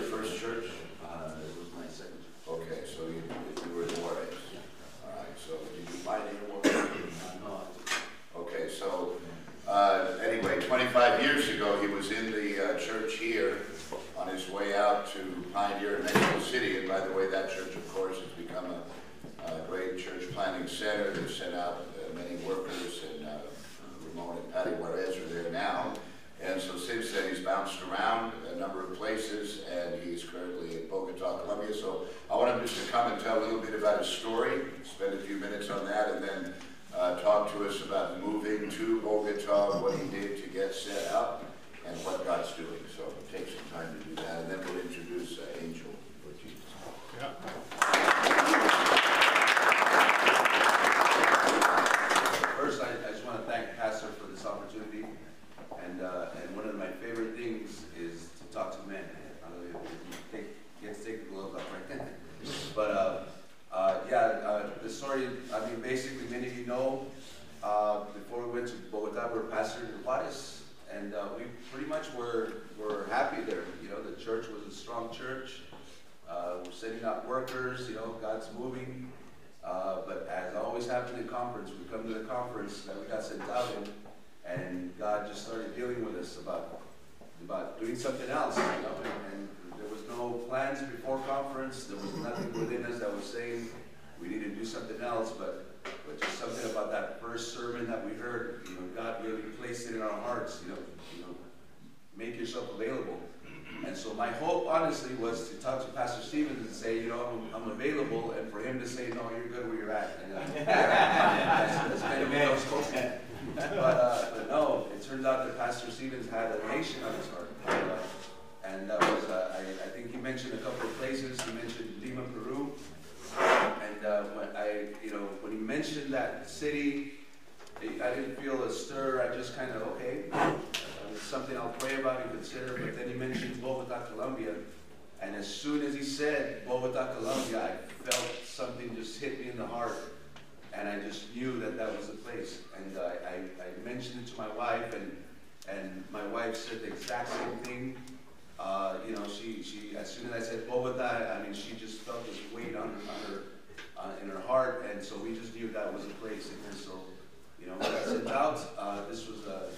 your first church? It was my second. Okay, so you were in Juarez. Yeah. All right, so did you find any Juarez? No, Okay, so anyway, 25 years ago, he was in the church here on his way out to Pioneer in Mexico City. And by the way, that church, of course, has become a great church planting center. They've sent out many workers, and Ramon and Patty Juarez are there now. And so since then, he's bounced around a number of places, and he's currently in Bogota, Colombia. So I want him just to come and tell a little bit about his story, spend a few minutes on that, and then talk to us about moving to Bogota, what he did to get set up, and what God's doing. So take some time to do that, and then we'll introduce Angel Ortiz. Yeah. First, I just want to thank Pastor for this opportunity, and one of my favorite things is to talk to men. You get to take the gloves off, right? But the story, I mean, basically, many of you know, before we went to Bogota, we were pastoring in Juarez, and we pretty much were happy there. You know, the church was a strong church. We're sending out workers, you know, God's moving. But as always happened in conference, we come to the conference that we got sent out in, and God just started dealing with us about doing something else, you know, and there was no plans before conference. There was nothing within us that was saying we need to do something else, but just something about that first sermon that we heard, you know, God really placed it in our hearts, you know, make yourself available. And so my hope, honestly, was to talk to Pastor Stevens and say, you know, I'm available, and for him to say, no, you're good where you're at. And, that's kind of what I was hoping. But no, it turns out that Pastor Stevens had a nation on his heart. And that was, I think he mentioned a couple of places. He mentioned Lima, Peru. And when he mentioned that city, I didn't feel a stir. I just kind of, okay, it's something I'll pray about and consider. But then he mentioned Bogota, Colombia. And as soon as he said Bogota, Colombia, I felt something just hit me in the heart. And I just knew that that was the place. And I mentioned it to my wife, and my wife said the exact same thing. You know, she as soon as I said Bogota, I mean, she just felt this weight in her heart, and so we just knew that was the place. And so, you know, when I sent out, this was the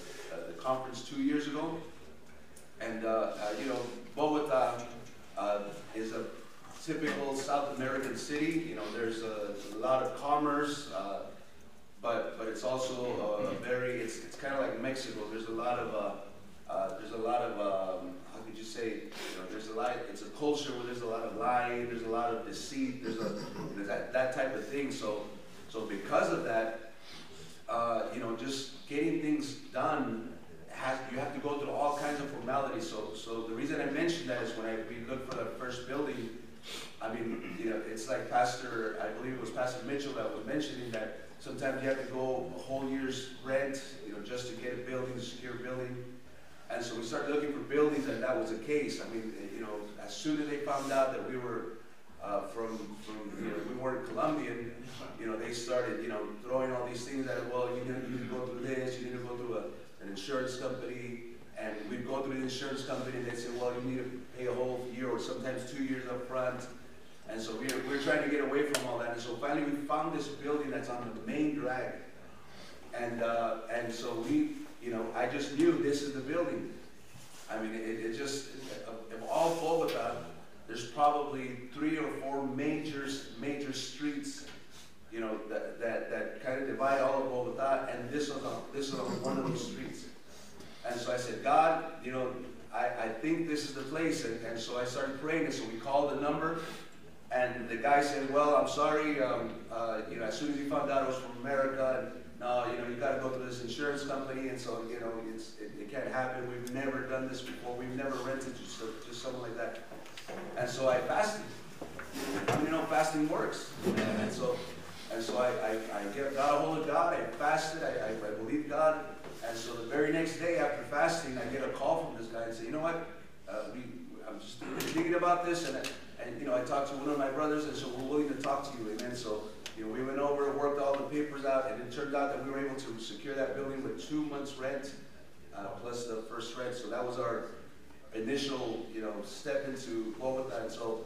conference 2 years ago, and you know, Bogota is a typical South American city. You know, there's a lot of commerce, but it's also it's kind of like Mexico. There's a lot of how could you say, you know, it's a culture where there's a lot of lying, there's a lot of deceit, there's that type of thing. So because of that, you know, just getting things done, you have to go through all kinds of formalities. So the reason I mentioned that is when we looked for the first building, I mean, you know, it's like I believe it was Pastor Mitchell that was mentioning that sometimes you have to go a whole year's rent, you know, just to get a building, a secure building. And so we started looking for buildings, and that was the case. I mean, you know, as soon as they found out that we were you know, we weren't Colombian, you know, they started, you know, throwing all these things at, well, you need to go through this, you need to go through an insurance company, and we'd go through the insurance company, and they'd say, well, you need to pay a whole year or sometimes 2 years up front. And so we're trying to get away from all that. And so finally we found this building that's on the main drag. And so we, you know, I just knew this is the building. I mean, it just, of all Bogota, there's probably 3 or 4 major streets, you know, that kind of divide all of Bogota, and this was on one of those streets. And so I said, God, you know, I think this is the place. And so I started praying, and so we called the number, and the guy said, well, I'm sorry, you know, as soon as he found out I was from America, and no, you know, you got to go through this insurance company, and so, you know, it can't happen. We've never done this before. We've never rented to someone like that. And so I fasted. You know, fasting works. And so I got a hold of God. I fasted. I believed God. And so the very next day after fasting, I get a call from this guy and say, you know what? I'm just thinking about this, and you know, I talked to one of my brothers, and so we're willing to talk to you. Amen. So, you know, we went over, worked all the papers out, and it turned out that we were able to secure that building with 2 months rent, plus the first rent. So that was our initial, step into Bogota. And so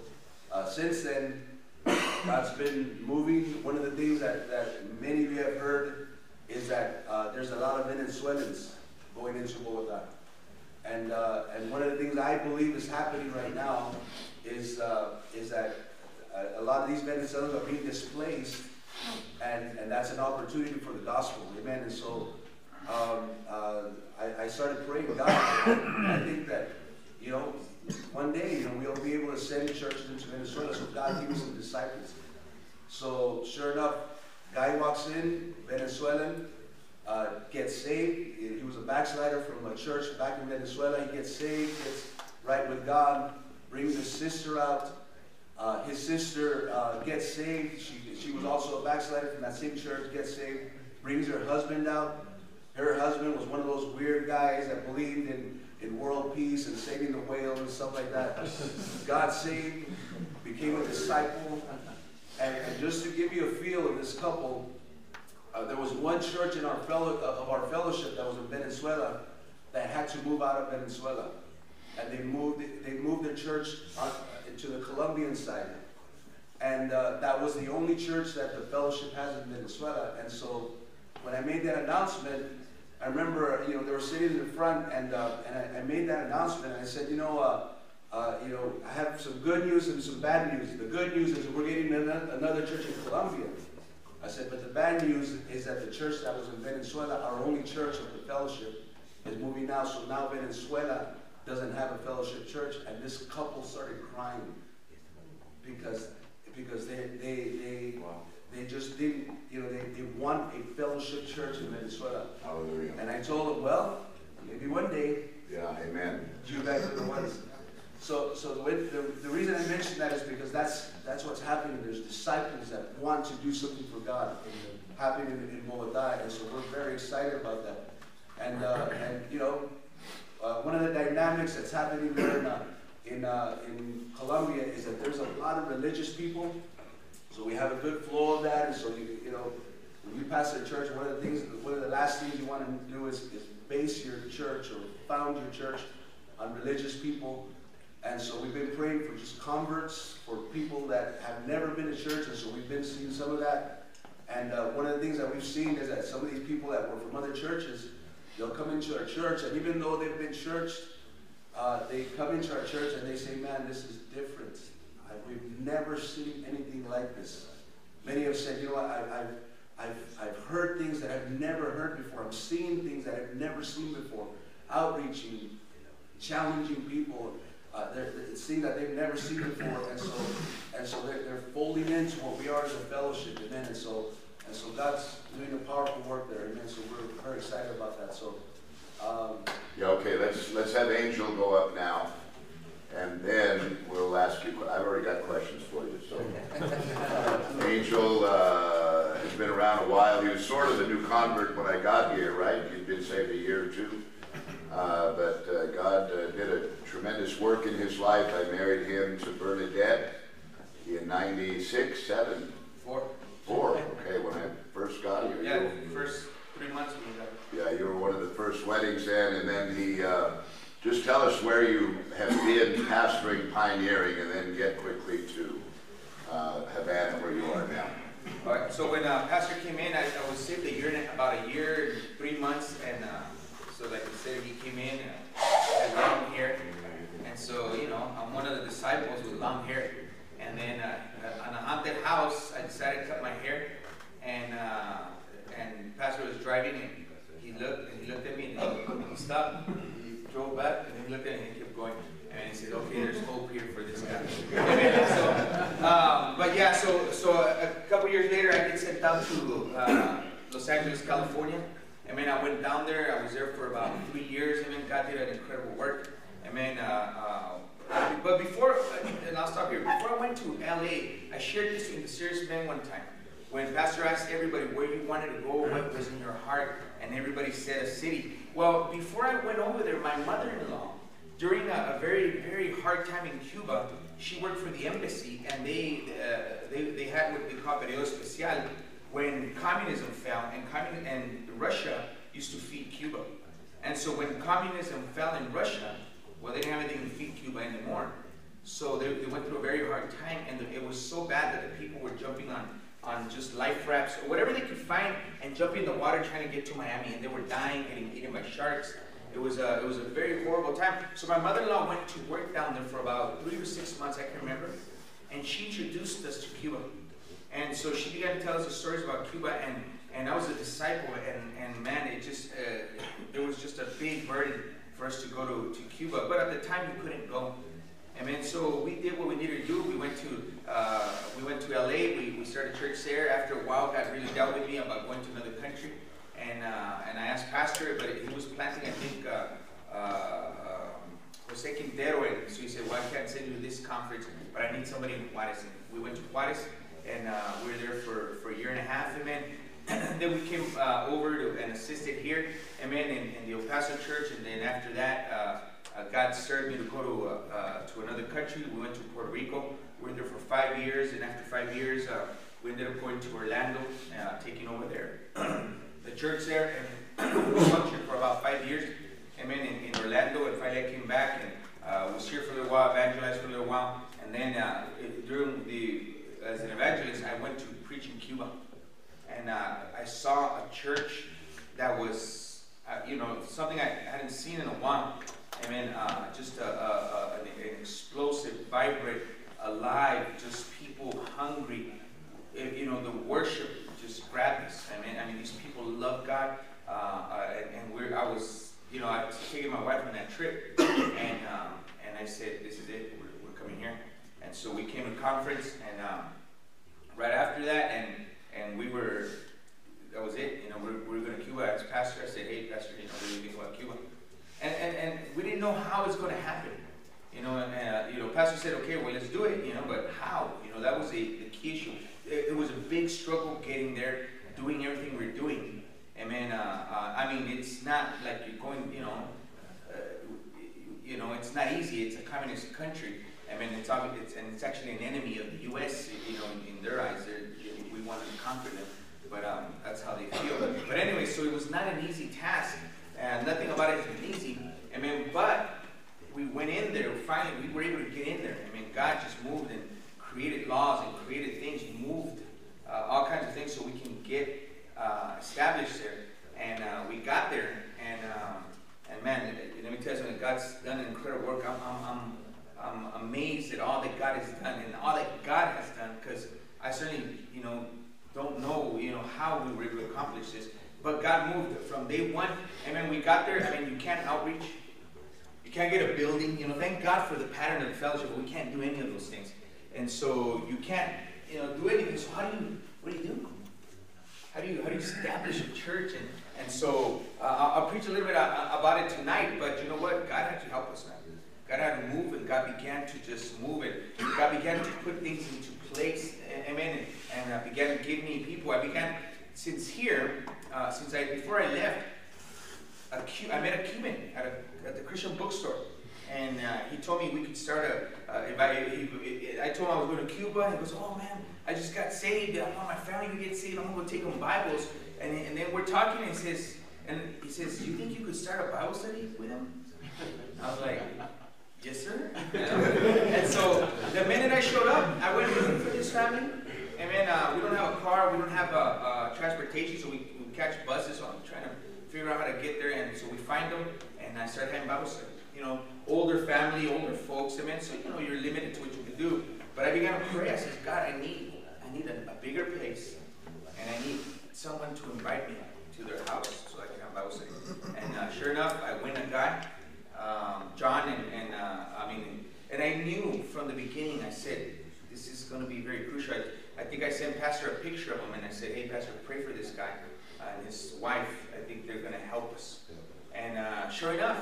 since then, God's been moving. One of the things that many of you have heard is that there's a lot of Venezuelans going into Bogota. And one of the things I believe is happening right now is that a lot of these Venezuelans are being displaced, and that's an opportunity for the gospel. Amen. And so I started praying, God, I think that, one day, we'll be able to send churches into Venezuela. So God gave me some disciples. So sure enough, guy walks in, Venezuelan, gets saved. He was a backslider from a church back in Venezuela. He gets saved, gets right with God, brings his sister out. His sister gets saved. She was also a backslider from that same church, gets saved, brings her husband out. Her husband was one of those weird guys that believed in world peace and saving the whales and stuff like that. Got saved, became a disciple. And just to give you a feel of this couple, there was one church in our fellowship that was in Venezuela that had to move out of Venezuela. And they moved their church to the Colombian side. And that was the only church that the fellowship has in Venezuela. And so when I made that announcement, I remember, they were sitting in the front, and I made that announcement, and I said, I have some good news and some bad news. The good news is we're getting another church in Colombia. I said, but the bad news is that the church that was in Venezuela, our only church of the fellowship, is moving out. So now Venezuela doesn't have a fellowship church, and this couple started crying because they just didn't, they want a fellowship church in Venezuela. Hallelujah. And I told them, well, maybe one day. Yeah, amen. You guys are the ones. So the reason I mention that is because that's what's happening. There's disciples that want to do something for God happening in Bogota, and so we're very excited about that. And one of the dynamics that's happening there in Colombia is that there's a lot of religious people. So we have a good flow of that, and so when you pastor a church, one of the last things you want to do is base your church or found your church on religious people. And so we've been praying for just converts, for people that have never been to church, and so we've been seeing some of that. And one of the things that we've seen is that some of these people that were from other churches, they'll come into our church, and even though they've been churched, they come into our church and they say, man, this is different. We've never seen anything like this. Many have said, I've heard things that I've never heard before. I'm seeing things that I've never seen before. Outreaching, challenging people. They're seeing that they've never seen before, and so they're folding into what we are as a fellowship, amen. And so God's doing a powerful work there, amen. So we're very excited about that. So Yeah, okay. Let's have Angel go up now, and then we'll ask you. I've already got questions for you. So Angel has been around a while. He was sort of a new convert when I got here, right? He'd been saved a year or two. But God did a tremendous work in his life. I married him to Bernadette in 96, 7? 4. 4, okay, when I first got here. Yeah, the first 3 months we got. Yeah, you were one of the first weddings then, and then he, just tell us where you have been pastoring, pioneering, and then get quickly to Havana, where you are now. All right, so when Pastor came in, I was saved about a year and 3 months, and so like I said, he came in and had long hair, and so, I'm one of the disciples with long hair, and then on a haunted house, I decided to cut my hair, and Pastor was driving, and he looked at me, and he stopped, he drove back, and he looked at me, and he kept going, and he said, okay, there's hope here for this guy. So a couple years later, I get sent out to Los Angeles, California. I went down there. I was there for about 3 years. God did an incredible work. But before, and I'll stop here. Before I went to LA, I shared this in the Serious Men one time. When Pastor asked everybody where you wanted to go, what was in your heart, and everybody said a city. Well, before I went over there, my mother-in-law, during a very, very hard time in Cuba, she worked for the embassy, and they had what they call periodo especial, when communism fell, and Russia used to feed Cuba. And so when communism fell in Russia, Well, they didn't have anything to feed Cuba anymore. So they went through a very hard time, and it was so bad that the people were jumping on just life rafts or whatever they could find and jumping in the water trying to get to Miami, and they were dying, getting eaten by sharks. It was a very horrible time. So my mother-in-law went to work down there for about 3 or 6 months, I can remember, and she introduced us to Cuba. And so she began to tell us the stories about Cuba, and I was a disciple, and man, it just it was just a big burden for us to go to Cuba. But at the time, we couldn't go. And then so we did what we needed to do. We went to LA. We started church there. After a while, God really dealt with me about going to another country. And I asked Pastor, but he was planting, I think, Jose Quintero, and so he said, well, I can't send you to this conference, but I need somebody in Juarez. And we went to Juarez, and we were there for a year and a half, amen. Then we came over to, and assisted here, amen, in the El Paso church, and then after that, God started me to go to another country. We went to Puerto Rico. We were there for 5 years, and after 5 years, we ended up going to Orlando, taking over there. The church there, and we functioned for about 5 years, amen, in Orlando, and finally I came back and was here for a little while, evangelized for a little while, and then as an evangelist, I went to preach in Cuba, and I saw a church that was, something I hadn't seen in a while, amen, just an explosive, vibrant, alive, just people hungry, the worship just grabbed us. I mean, these people love God, and I was taking my wife on that trip, and I said, this is it, we're coming here. And so we came to conference, and right after that, and that was it, we're going to Cuba. I asked Pastor, I said, hey, Pastor, what do you think about Cuba? And we didn't know how it's going to happen. Pastor said, okay, well, let's do it, but how? That was the key issue. It was a big struggle getting there, doing everything we're doing. Amen. I mean, it's not like you're going, it's not easy. It's a communist country. I mean, it's actually an enemy of the U.S., in their eyes. We want to conquer them, but that's how they feel. But anyway, so it was not an easy task, and nothing about it has been easy. I mean, but we went in there, finally, we were able to get in there. I mean, God just moved and created laws and created things. He moved all kinds of things so we can get established there. And we got there, and man, let me tell you something. God's done an incredible work. I'm amazed at all that God has done and all that God has done, because I certainly, don't know, how we were able to accomplish this. But God moved from day one. And when we got there, I mean, you can't outreach. You can't get a building. Thank God for the pattern of the fellowship. We can't do any of those things. And so you can't, do anything. So what do you do? How do you establish a church? And so I'll preach a little bit about it tonight, but you know what? God had to help us, man. God had to move, and God began to just move it. God began to put things into place, amen, and began to give me people. I began, before I left, I met a Cuban at the Christian bookstore. And he told me we could start I told him I was going to Cuba, and he goes, oh man, I just got saved, I want my family to get saved, I'm going to take them Bibles. And then we're talking, and he says, do you think you could start a Bible study with them? I was like, yes sir. And so the minute I showed up, I went looking for this family. And then we don't have a car, we don't have transportation, so we catch buses, so I'm trying to figure out how to get there. And so we find them, and I started having Bible study. Older family, older folks, amen. So, you're limited to what you can do. But I began to pray. I said, God, I need a bigger place. And I need someone to invite me to their house so I can have Bible study. And sure enough, I went a guy, John, and I knew from the beginning, I said, this is going to be very crucial. I think I sent Pastor a picture of him, and I said, hey, Pastor, pray for this guy and his wife. I think they're going to help us. And sure enough,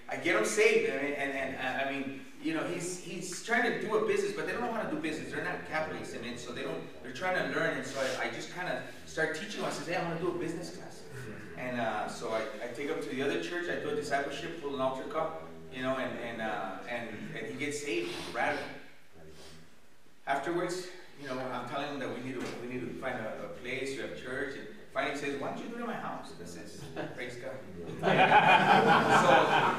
I get him saved, and I mean, he's trying to do a business, but they don't know how to do business. They're not capitalists, and so they're trying to learn, and so I just kind of start teaching him. I said, hey, I want to do a business class, and so I take him to the other church. I do a discipleship, pull an altar call, and he gets saved, radical. Afterwards, I'm telling him that we need to find a place to have church, finally says, "Why don't you do it at my house?" I says, "Praise God."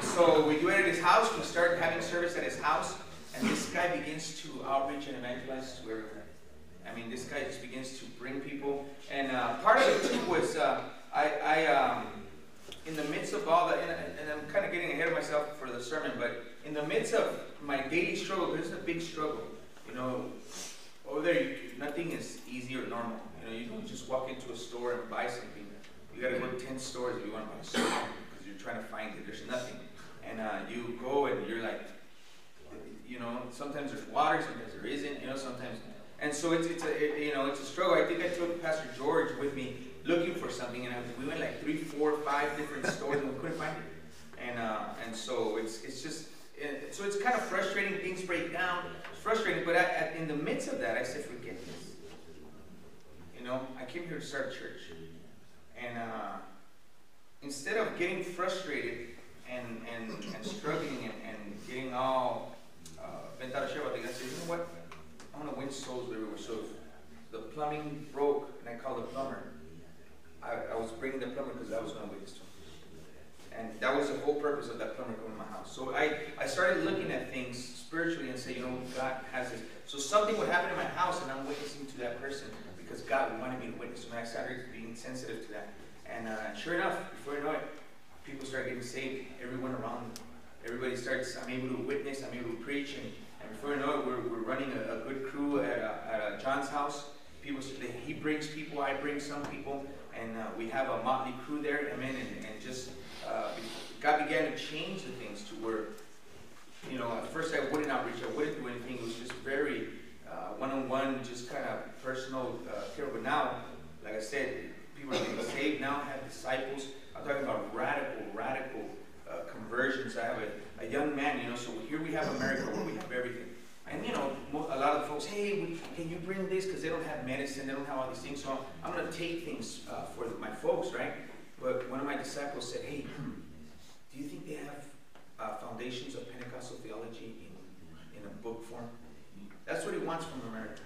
so we do it at his house. We start having service at his house, and this guy begins to outreach and evangelize to everywhere. I mean, this guy just begins to bring people, and part of it too was in the midst of all that, and I'm kind of getting ahead of myself for the sermon, but in the midst of my daily struggle, this is a big struggle. You know, over there, nothing is easy or normal. You know, you don't just walk into a store and buy something. You got to go to 10 stores if you want to buy something because you're trying to find it. There's nothing, and you go and you're like, you know, sometimes there's water, sometimes there isn't. You know, sometimes, and so it's a struggle. I think I took Pastor George with me looking for something, and we went like 3, 4, 5 different stores and we couldn't find it. And so it's just, so it's kind of frustrating. Things break down. It's frustrating, but in the midst of that, I said, forget this. You know, I came here to start a church, and instead of getting frustrated and struggling and getting all bent out of shape, I said, you know what? I want to win souls everywhere. So if the plumbing broke, and I called the plumber. I was bringing the plumber because I was going to witness to him. And that was the whole purpose of that plumber coming to my house. So I started looking at things spiritually and say, you know, God has this. So something would happen in my house, and I'm witnessing to that person because God wanted me to witness. And I started being sensitive to that. And sure enough, before you know it, people start getting saved. Everyone around me. Everybody starts, I'm able to witness, I'm able to preach. And before you know it, we're running a good crew at John's house. People, he brings people, I bring some people. And we have a motley crew there, amen, and just God began to change the things to where, you know, at first I wouldn't outreach, I wouldn't do anything. It was just very one-on-one, just kind of personal care. But now, like I said, people are getting saved now, have disciples. I'm talking about radical conversions. I have a young man, you know, so here we have America where we have everything. And, you know, a lot of the folks, hey, can you bring this? Because they don't have medicine, they don't have all these things. So I'm going to take things for my folks, right? But one of my disciples said, hey, do you think they have foundations of Pentecostal theology in a book form? That's what he wants from America.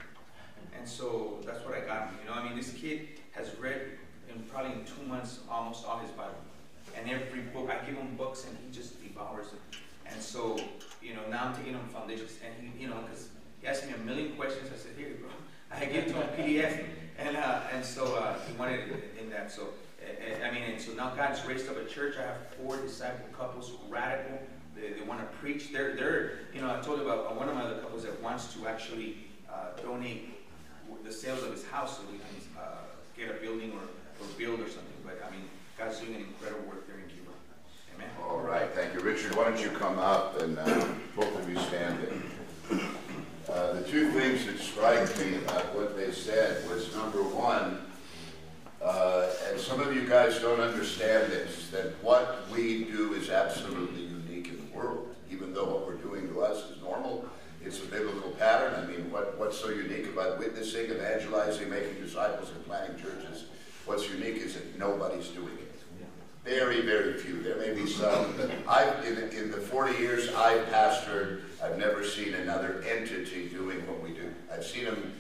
And so that's what I got him. You know, I mean, this kid has read probably in 2 months almost all his Bible. And every book, I give him books and he just devours it. And so, you know, now I'm taking him foundations, and he, you know, because he asked me a million questions. I said, here, bro. I gave it to him PDF, and so he wanted it in that. So, I mean, and so now God's raised up a church. I have 4 disciple couples, radical. They want to preach. They're, you know, I told you about one of my other couples that wants to actually donate the sales of his house so we can get a building or build or something. But I mean, God's doing an incredible work there in Cuba. Amen. All right, thank you. Richard, why don't you come up and both of you stand in. The 2 things that strike me about what they said was, number one, and some of you guys don't understand this, that what we do is absolutely unique in the world. Even though what we're doing to us is normal, it's a biblical pattern. I mean, what's so unique about witnessing, evangelizing, making disciples, and planting churches? What's unique is that nobody's doing it. Very, very few. There may be some. In the 40 years I've pastored, I've never seen another entity doing what we do. I've seen them,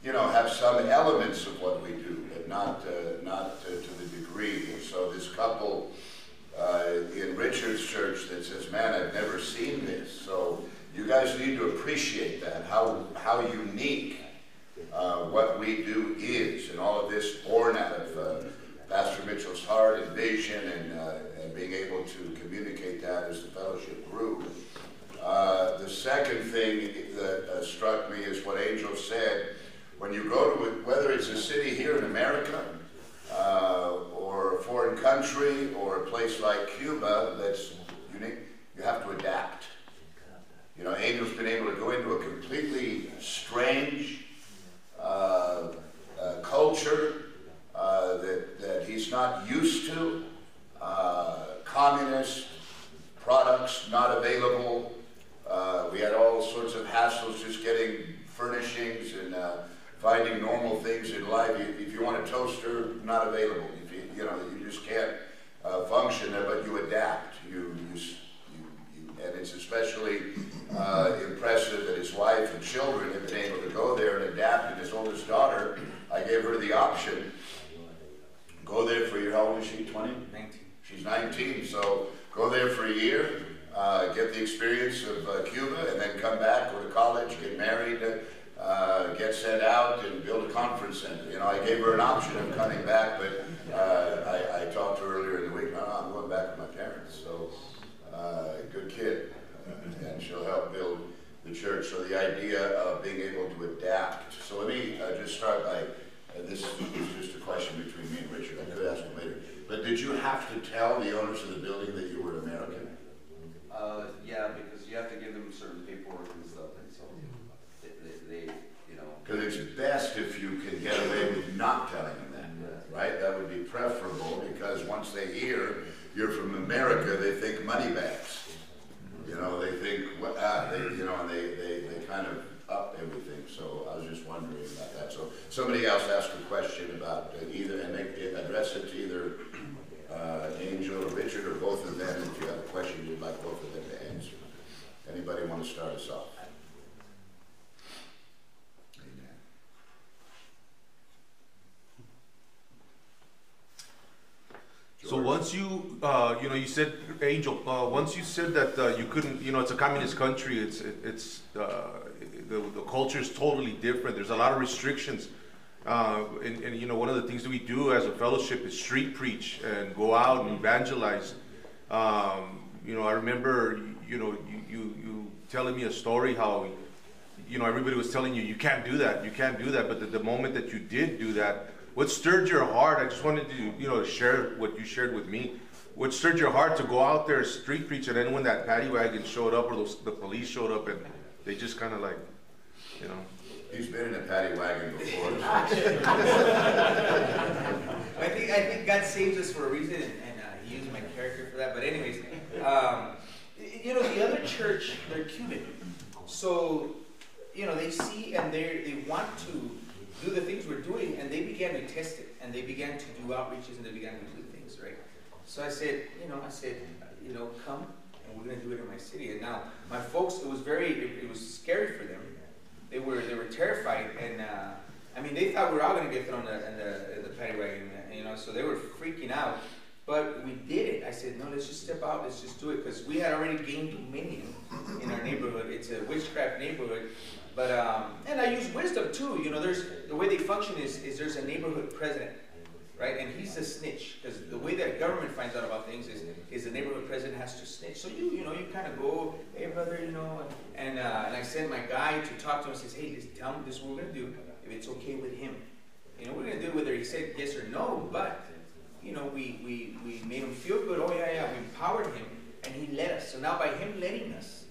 you know, have some elements of what we do, but not to the degree. And so this couple in Richard's church that says, man, I've never seen this. So you guys need to appreciate that, how unique what we do is, and all of this born out of Pastor Mitchell's heart and vision, and being able to communicate that as the fellowship grew. The second thing that struck me is what Angel said. When you go to whether it's a city here in America, or a foreign country, or a place like Cuba that's unique, you have to adapt. You know, Angel's been able to go into a completely strange culture that he's not used to. Communist products not available. We had all sorts of hassles just getting furnishings and finding normal things in life. If you want a toaster, not available. If you know, you just can't function there, but you adapt. And it's especially impressive that his wife and children have been able to go there and adapt. And his oldest daughter, I gave her the option. go there for a year. How old is she, 20? 19. She's 19, so go there for a year, get the experience of Cuba, and then come back, go to college, get married, get sent out, and build a conference center. You know, I gave her an option of coming back, but I talked to her earlier in the week. No, I'm going back with my parents. So, good kid, and she'll help build the church. So the idea of being able to adapt. So let me just start by, this is just a question between me and Richard. I could ask him later. But did you have to tell the owners of the building that you were American? Yeah, because you have to give them certain paperwork and stuff, and so they you know. Because it's best if you can get away with not telling them that, right? That would be preferable, because once they hear you're from America, they think money bags. You know, they think, you know, and they kind of up everything. So I was just wondering about that. So somebody else asked a question about either, and address it to either Angel or Richard or both of them. If you have a question, you'd like both of them to answer. Anybody want to start us off? Amen. So once you, you know, you said, Angel, once you said that you couldn't, you know, it's a communist country, the culture is totally different. There's a lot of restrictions. And you know, one of the things that we do as a fellowship is street preach and go out and evangelize. You know, I remember, you know, you telling me a story how, you know, everybody was telling you, you can't do that, you can't do that. But the moment that you did do that, what stirred your heart? I just wanted to, you know, share what you shared with me. What stirred your heart to go out there street preach, and then when that paddy wagon showed up, or the police showed up, and they just kind of like, you know. He's been in a paddy wagon before. I think God saves us for a reason, and He used my character for that. But anyways, you know, the other church, they're Cuban, so you know they see and they want to do the things we're doing, and they began to test it, and they began to do outreaches, and they began to do things, right? So I said, you know, come, and we're going to do it in my city. And now my folks, it was scary for them. They were terrified, and I mean, they thought we were all going to get thrown in the paddy wagon, you know, so they were freaking out. But we did it. I said, no, let's just step out, let's just do it, because we had already gained dominion in our neighborhood. It's a witchcraft neighborhood. But, and I use wisdom too. You know, the way they function is there's a neighborhood president, right? And he's a snitch, because the way that government finds out about things is the neighborhood president has to snitch. So you kind of go, hey brother, you know, and I send my guy to talk to him and says, hey, tell him this is what we're going to do, if it's okay with him. You know, we're going to do whether he said yes or no, but, you know, we made him feel good. Oh yeah, we empowered him, and he led us. So now by him letting us,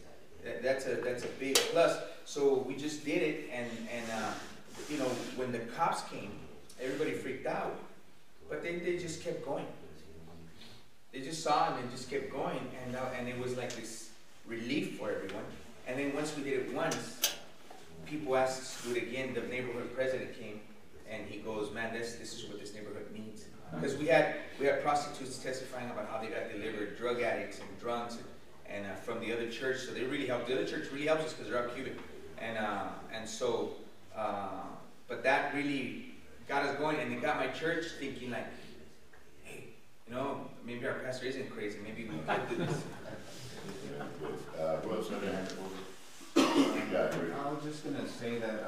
that's a big plus. So we just did it, and you know, when the cops came, everybody freaked out, but they just kept going. They just saw him and just kept going, and it was like this relief for everyone. And then once we did it once, people asked us to do it again. The neighborhood president came, and he goes, man, this is what this neighborhood needs. Because we had prostitutes testifying about how they got delivered, drug addicts and drunks, and from the other church. So they really helped. The other church really helps us because they're out Cuban, and so, but that really got us going, and it got my church thinking like, hey, you know, maybe our pastor isn't crazy. Maybe we could do this. What's the name? I was just going to say that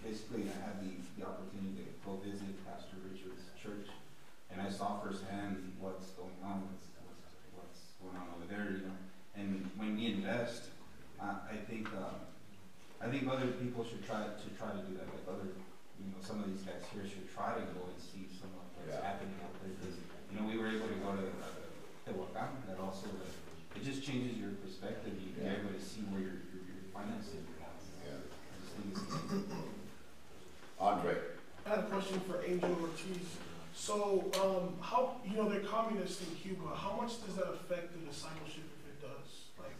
basically I had the opportunity to go visit Pastor Richard's church, and I saw firsthand what's going on, what's going on over there, you know. And when we invest, I think other people should try to do that. Like some of these guys here should try to go and see some of what's happening out there, because you know we were able to go to Tehuacan. That also it just changes your perspective. You're able to see where your finances are. Yeah. I just think it's Andre. I had a question for Angel Ortiz. So, how, you know, they're communists in Cuba. How much does that affect the discipleship if it does? Like,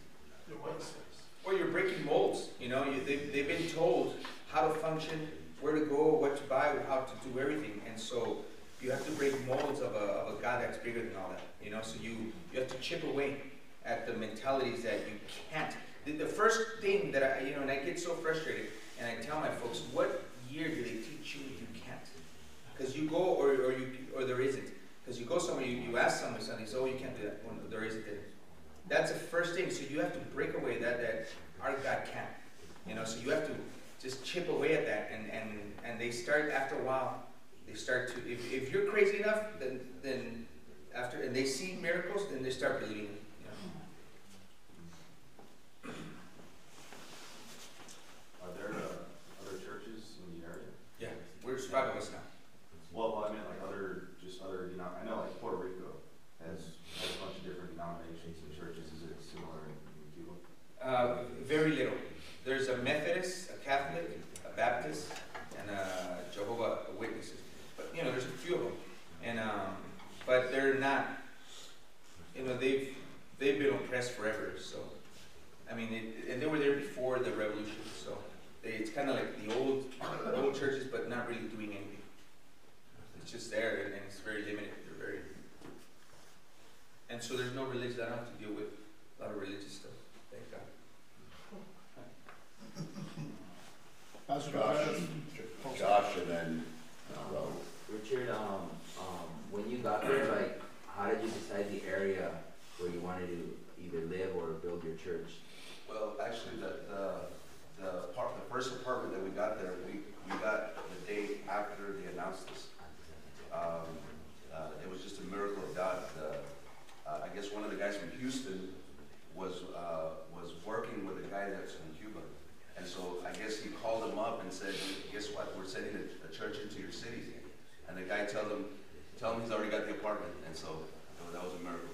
their mindsets? Well, you're breaking molds. You know, they've been told how to function, where to go, what to buy, how to do everything. And so you have to break molds of a God that's bigger than all that. You know, so you have to chip away at the mentalities that you can't. The first thing that and I get so frustrated, and I tell my folks, what year do they teach you can't? Because you go or or there isn't. Because you go somewhere, you ask somebody something, so you can't do that. Well, there isn't it. That's the first thing. So you have to break away that our God can't. You know, so you have to just chip away at that, and they start after a while. They start to if you're crazy enough, then after and they see miracles, then they start believing it. Are there other churches in the area? Yeah, there's 5 of us now. Well, I mean, like other, I know like Puerto Rico has a bunch of different denominations and churches. Is it similar in Cuba? Very little. There's a Methodist, a Catholic, a Baptist, and a Jehovah Witnesses. But you know, there's a few of them, and but they're not. You know, they've been oppressed forever. So, I mean, and they were there before the revolution. So, it's kind of like the old churches, but not really doing anything. It's just there, and it's very limited. They're very, and so there's no religion. I don't have to deal with a lot of religious stuff. Thank God. Josh, and then Raul. Richard, when you got there, like, how did you decide the area where you wanted to either live or build your church? Well, actually, the first apartment that we got there, we got the day after they announced this. It was just a miracle of God. I guess one of the guys from Houston was working with a guy that's from Cuba, and so I guess he called him up and said, "Guess what? We're sending a church into your city." And the guy tell him he's already got the apartment, and so that was a miracle.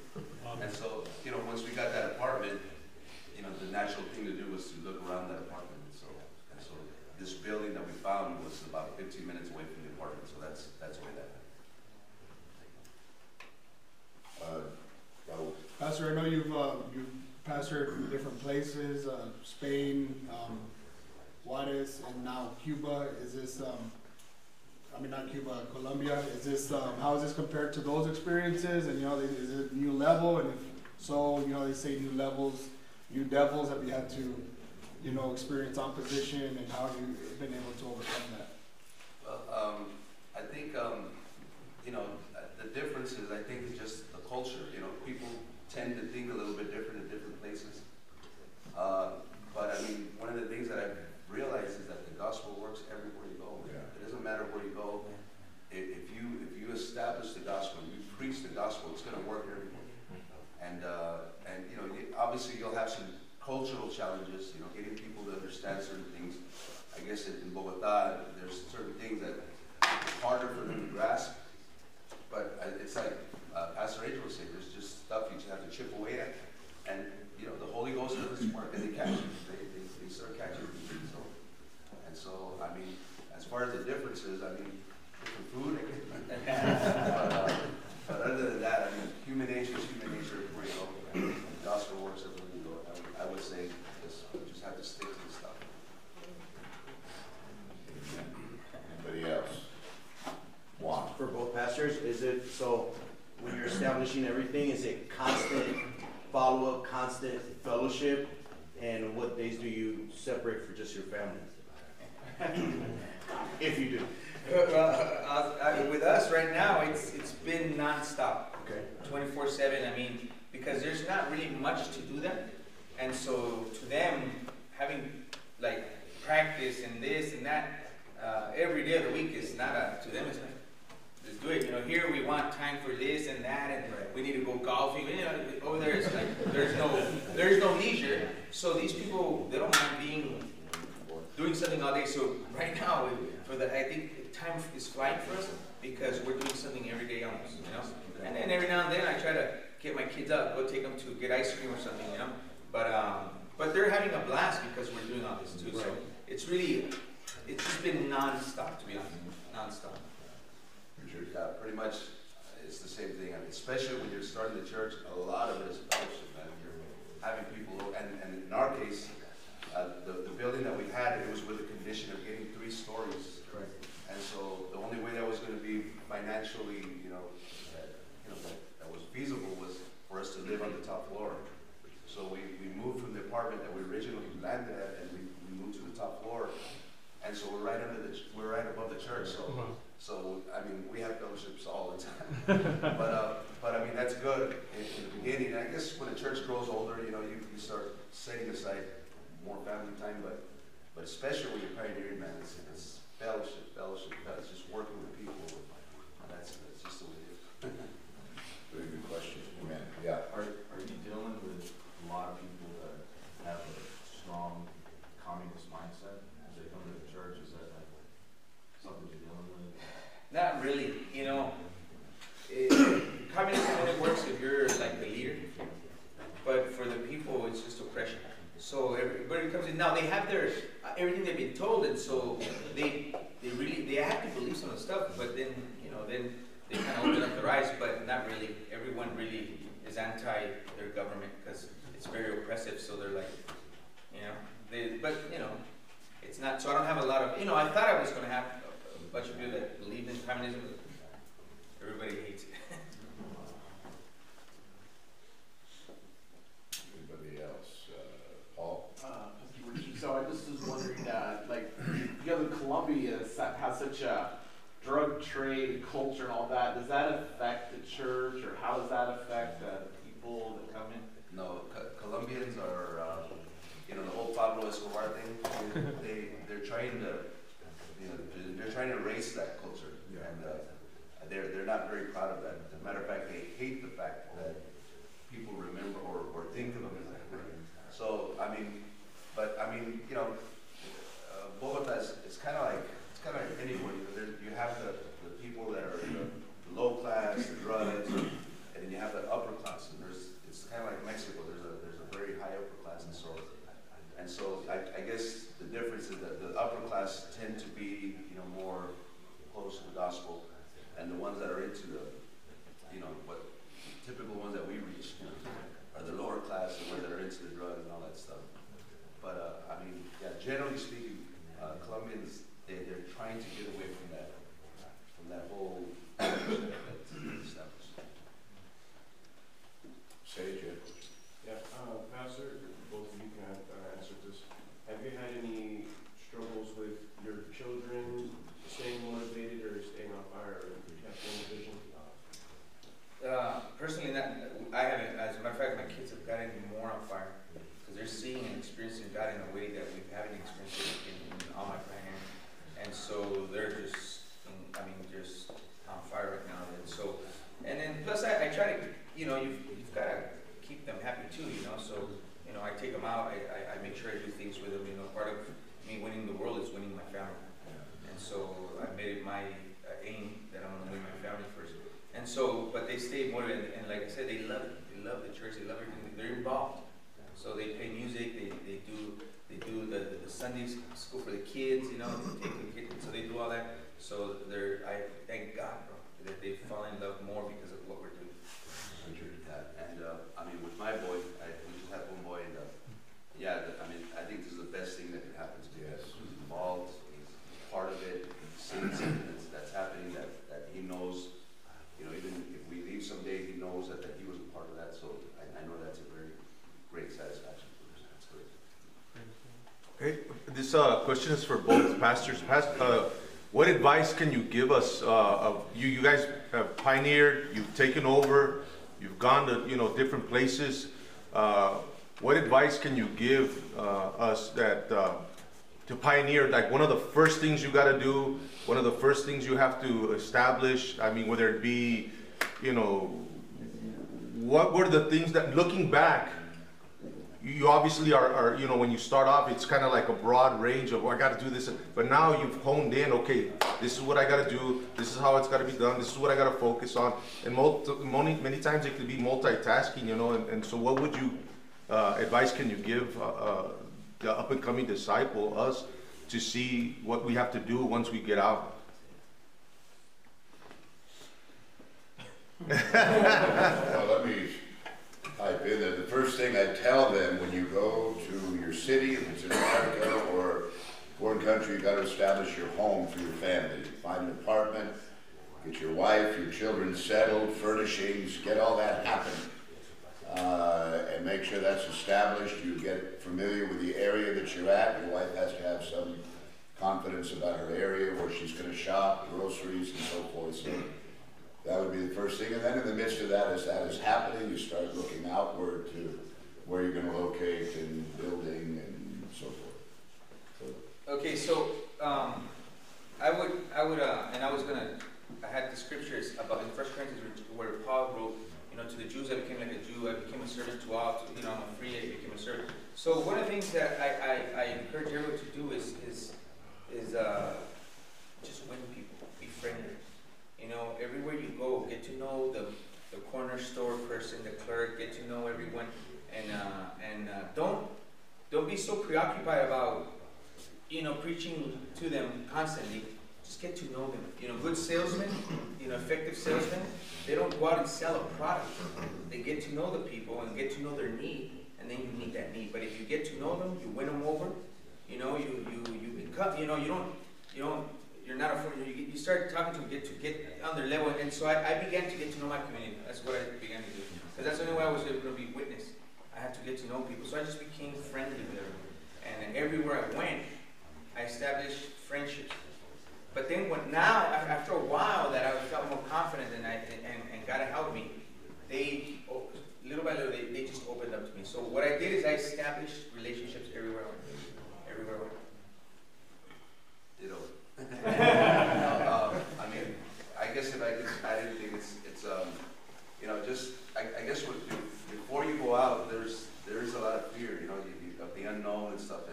And so, you know, once we got that apartment, you know, the natural thing to do was to look around that apartment. And so this building that we found was about 15 minutes away from the apartment, so that's where that happened. Raul. Pastor, I know you've pastored in different places, Spain, Juarez, and now Cuba. Is this, I mean not Cuba, Colombia. Is this, how is this compared to those experiences? And you know, is it a new level? And if so, you know, they say new levels, new devils. Have you had to, you know, experience opposition, and how have you been able to overcome that? Well, I think, you know, the difference is, I think, is just the culture. You know, people tend to think a little bit different in different places. But I mean, one of the things that I've realized is that the gospel works everywhere you go. Yeah. It doesn't matter where you go. If you establish the gospel, you preach the gospel, it's going to work everywhere. And you know, obviously you'll have some cultural challenges. You know, getting people to understand certain things. I guess in Bogota, there's certain things that it's harder for them to grasp. But it's like Pastor Angel was saying, there's just stuff you just have to chip away at, and you know the Holy Ghost does its work, and they catch you. They start catching you. So I mean, as far as the differences, I mean, different food. But other than that, I mean, human nature is human nature everywhere you go. The gospel works everywhere you go. I would say just have to stick to the stuff. Anybody else? Juan. For both pastors, is it, so when you're establishing everything, is it constant follow-up, constant fellowship? And what days do you separate for just your family? If you do. With us right now, it's been nonstop. Okay. 24/7. I mean, because there's not really much to do there, and so to them, having like practice and this and that every day of the week is not to them. It's like, let's do it. You know, here we want time for this and that, and we need to go golfing. You know, over there it's like there's no leisure. So these people, they don't mind doing something all day. So right now, I think time is flying for us because we're doing something every day almost, you know. And then every now and then I try to get my kids up, go take them to get ice cream or something, you know. But they're having a blast because we're doing all this too. So it's just been non-stop, to be honest, non-stop. Yeah, pretty much it's the same thing. I mean, especially when you're starting the church, a lot of it is fellowship, man. You're having people, and in our case, the building that we had, it was with the condition of getting 3 stories. Right. And so the only way that was going to be financially, that was feasible was for us to live on the top floor. So we moved from the apartment that we originally landed at, and we moved to the top floor. And so we're right above the church. So I mean, we have fellowships all the time. setting aside more family time, but especially when you're pioneering, man, it's fellowship, it's just working with people, and that's just the way it is. Very good question. Amen. Yeah. Are you dealing with a lot of people that have a strong communist mindset as they come to the church? Is that like something you're dealing with? Not really, you know. Communism only works if you're like the leader, but for the people, it's just oppression. So everybody comes in. Now they have their everything they've been told, and so they have to believe some of the stuff. But then then they kind of open up their eyes. But not really. Everyone really is anti their government because it's very oppressive. So they're like, it's not. So I don't have a lot of. I thought I was going to have a bunch of people that believed in communism. Everybody hates it. Anybody else? Paul? So I just was wondering, Colombia has such a drug trade culture and all that. Does that affect the church, or how does that affect the people that come in? No, Colombians are, the whole Pablo Escobar thing. They're trying to erase that culture, and they're not very proud of that. As a matter of fact, they hate the fact that people remember or think of them as that. So Bogota is kind of like anywhere. You have the people that are the low class, the drugs, and then you have the upper class. And it's kind of like Mexico. There's a very high upper class, and so I guess the difference is that the upper class tend to be more close to the gospel, and the ones that are into the what typical ones that we reach are the lower class, the ones that are into the drugs and all that stuff. But generally speaking, Colombians they're trying to get away from that whole that's established. Sage. Yeah, Pastor, both of you can answer this. Have you had any struggles with your children staying motivated or staying on fire, or having a vision? Personally, I haven't. As a matter of fact, my kids have gotten more on fire because they're seeing and experiencing God in a way that we haven't experienced in all my pioneering, and so they're just on fire right now. And then plus I try to, you've got to keep them happy too, So I take them out. I make sure I do things with them. Part of me winning the world is winning my family, and so I made it my aim that I'm going to win my family first. And so, but they stay motivated, and like I said, they love it. They love the church. They love everything. They're involved. So they play music. They do the Sunday school for the kids. They take the kids. So they do all that. So I thank God, bro, that they fall in love more because of what we're doing. And with my boy, we just have one boy, and I think this is the best thing that can happen to me. He's involved. He's part of it. He sees something that's happening that he knows. Even if we leave someday, he knows that he was a part of that. So I know that's a very great satisfaction for us. That's great. Okay, this question is for both pastors. What advice can you give us? You guys have pioneered, you've taken over, you've gone to different places. What advice can you give us that to pioneer? Like one of the first things you got to do, one of the first things you have to establish. Whether it be, what were the things that, looking back, you obviously are when you start off, it's kind of like a broad range of, I got to do this, but now you've honed in, okay, this is what I got to do, this is how it's got to be done, this is what I got to focus on, and many times it could be multitasking, and so what would you, advice can you give the up-and-coming disciple, us, to see what we have to do once we get out? Well, let me pipe in there. The first thing I tell them when you go to your city, if it's in America or foreign country, you got to establish your home for your family. Find an apartment, get your wife, your children settled, furnishings, get all that happen. And make sure that's established. You get familiar with the area that you're at. Your wife has to have some confidence about her area, where she's going to shop, groceries, and so forth. So that would be the first thing. And then in the midst of that, as that is happening, you start looking outward to where you're gonna locate and building and so forth. So, Okay, so, I had the scriptures about in 1 Corinthians where Paul wrote, you know, to the Jews I became like a Jew, I became a servant to all, you know, I'm free, I became a servant. So one of the things that I encourage everyone to do is just win people, be friendly. You know, everywhere you go, get to know the corner store person, the clerk, get to know everyone, and don't be so preoccupied about, you know, preaching to them constantly. Just get to know them. You know, good salesmen, you know, effective salesmen, they don't go out and sell a product. They get to know the people and get to know their need, and then you meet that need. But if you get to know them, you win them over. You know, you become, you know, you're not a fool. You start talking to them, get on their level. And so I began to get to know my community. That's what I began to do. Because that's the only way I was able to be witness. I had to get to know people. So I just became friendly with them. And everywhere I went, I established friendships. But then after a while that I felt more confident and God had helped me, they, little by little, they just opened up to me. So what I did is I established relationships everywhere I went. Everywhere I went. Ditto. I mean, I guess if I could add anything, it's you know, just, I guess before you go out, there is a lot of fear, you know, of the unknown and stuff.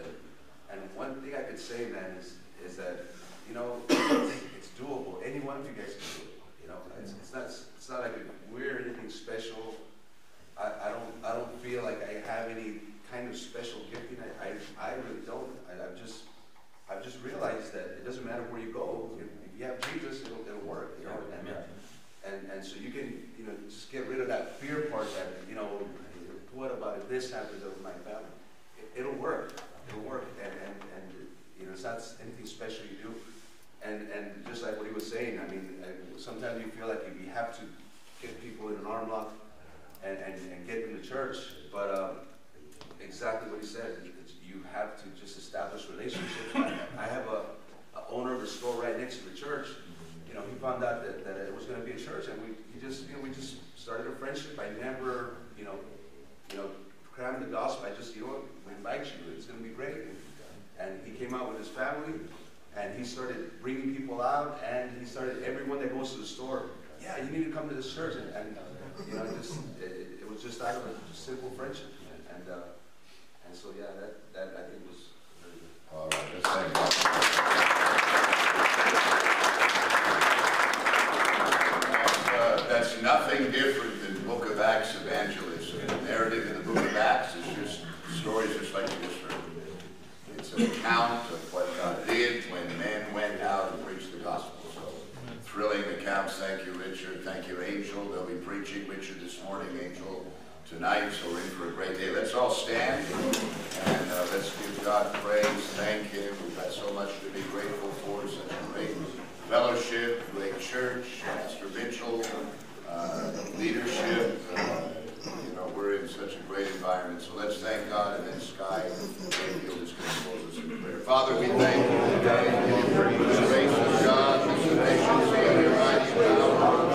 And one thing I could say, man, is that, you know, it's doable. Any one of you guys can do it. You know, it's not like we're anything special. I don't feel like I have any kind of special gifting. I really don't. I've just realized that it doesn't matter where you go. If you have Jesus, it'll work. You know, and so you can, you know, just get rid of that fear part that, you know, what about if this happens with my family? It'll work. It'll work. And you know, it's not anything special you do. And just like what he was saying, I mean, sometimes you feel like you have to get people in an arm lock and get them to church, but exactly what he said, you have to just establish relationships. I have a owner of a store right next to the church. You know, he found out that it was going to be a church, and we just started a friendship. I never, you know, crammed the gospel. I just, you know what, we invite you. It's going to be great. And he came out with his family. And he started bringing people out, and he started, everyone that goes to the store, yeah, you need to come to this church. And you know, it was just out of a simple friendship. And so, yeah, that I think was very good. all right, let's thank God. That's nothing different than Book of Acts evangelism. The narrative in the Book of Acts is just stories just like you just heard. It's an account of what God did when men went out and preached the gospel. So, thrilling accounts. Thank you, Richard. Thank you, Angel. They'll be preaching, Richard, this morning, Angel tonight. So we're in for a great day. Let's all stand and let's give God praise. Thank Him. We've got so much to be grateful for. Such a great fellowship, great church, Pastor Mitchell, leadership. You know, we're in such a great environment. So let's thank God, and then Sky is going to close us in prayer. Father, we thank you today for the grace of God, the sufficiency of your mighty power.